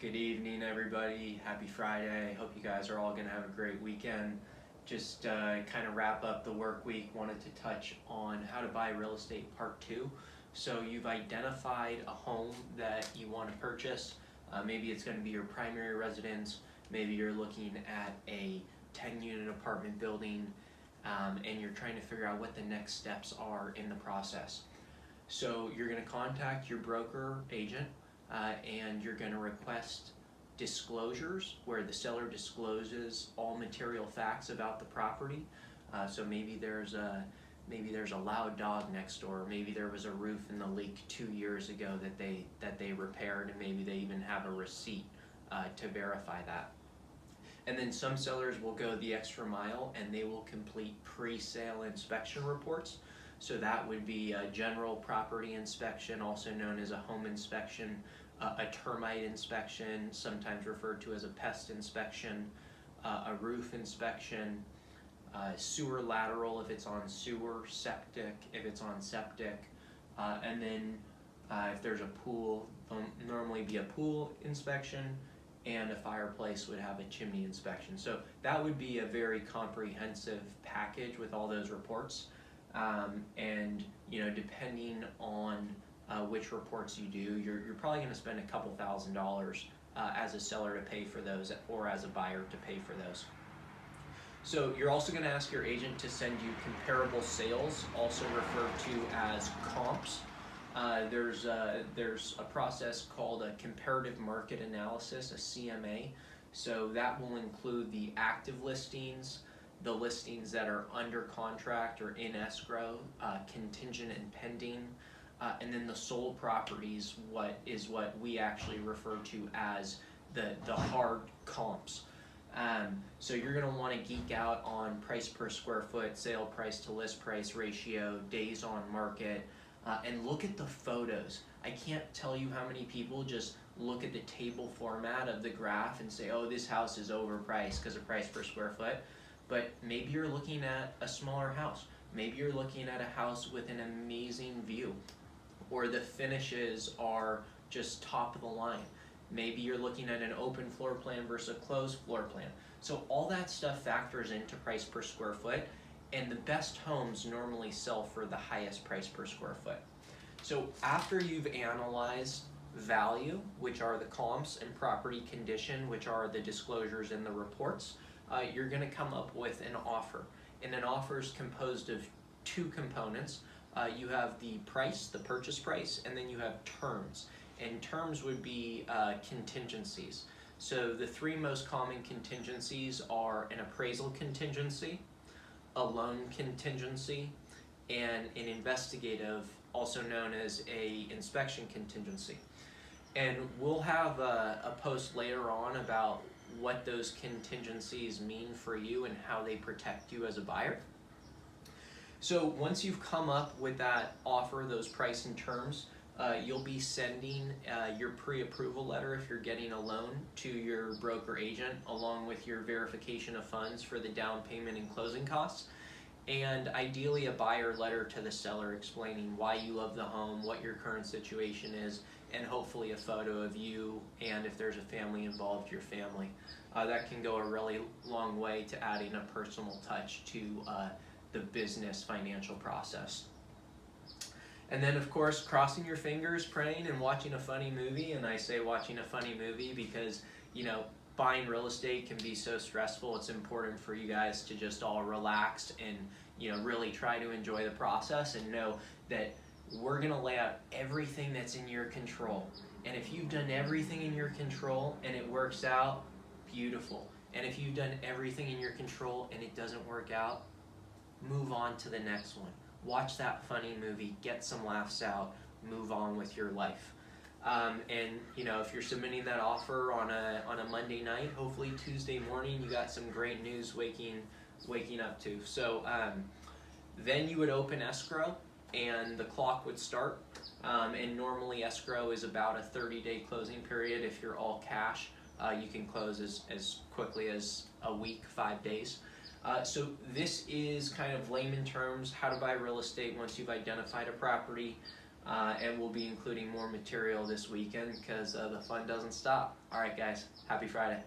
Good evening, everybody. Happy Friday. Hope you guys are all going to have a great weekend. Just kind of wrap up the work week. Wanted to touch on how to buy real estate part 2. So you've identified a home that you want to purchase. Maybe it's going to be your primary residence. Maybe you're looking at a 10-unit apartment building, and you're trying to figure out what the next steps are in the process. So you're going to contact your broker agent, and you're going to request disclosures where the seller discloses all material facts about the property. So maybe there's a loud dog next door. Maybe there was a roof in the leak 2 years ago that they repaired, and maybe they even have a receipt to verify that. And then some sellers will go the extra mile and they will complete pre-sale inspection reports. So that would be a general property inspection, also known as a home inspection, a termite inspection, sometimes referred to as a pest inspection, a roof inspection, sewer lateral if it's on sewer, septic if it's on septic, and then if there's a pool, there'll normally be a pool inspection, and a fireplace would have a chimney inspection. So that would be a very comprehensive package with all those reports. And depending on which reports you do, you're probably going to spend a couple $1,000s as a seller to pay for those, or as a buyer to pay for those. So you're also going to ask your agent to send you comparable sales, also referred to as comps. There's a process called a comparative market analysis, a CMA. So that will include the active listings, the listings that are under contract or in escrow, contingent and pending, and then the sold properties, what we actually refer to as the hard comps. So you're going to want to geek out on price per square foot, sale price to list price ratio, days on market, and look at the photos. I can't tell you how many people just look at the table format of the graph and say, oh, this house is overpriced because of price per square foot. But maybe you're looking at a smaller house. Maybe you're looking at a house with an amazing view, or the finishes are just top of the line. Maybe you're looking at an open floor plan versus a closed floor plan. So all that stuff factors into price per square foot, and the best homes normally sell for the highest price per square foot. So after you've analyzed value, which are the comps, and property condition, which are the disclosures in the reports, you're going to come up with an offer. And an offer is composed of two components. You have the price, the purchase price, and then you have terms. And terms would be contingencies. So the three most common contingencies are an appraisal contingency, a loan contingency, and an investigative, also known as a inspection contingency. And we'll have a post later on about what those contingencies mean for you and how they protect you as a buyer. So once you've come up with that offer, those price and terms, you'll be sending your pre-approval letter if you're getting a loan to your broker agent, along with your verification of funds for the down payment and closing costs, and ideally a buyer letter to the seller explaining why you love the home, what your current situation is, and hopefully a photo of you, and if there's a family involved, your family. That can go a really long way to adding a personal touch to the business financial process. And then, of course, crossing your fingers, praying, and watching a funny movie. And I say watching a funny movie because, buying real estate can be so stressful. It's important for you guys to just all relax and, really try to enjoy the process and know that we're going to lay out everything that's in your control. And if you've done everything in your control and it works out, beautiful. And if you've done everything in your control and it doesn't work out, move on to the next one. Watch that funny movie, get some laughs out, move on with your life. And if you're submitting that offer on a Monday night, hopefully Tuesday morning you got some great news waking up to. So then you would open escrow and the clock would start. And normally escrow is about a 30-day closing period. If you're all cash, you can close as quickly as a week, 5 days. So this is kind of layman terms, how to buy real estate once you've identified a property, and we'll be including more material this weekend because the fun doesn't stop. All right, guys, happy Friday.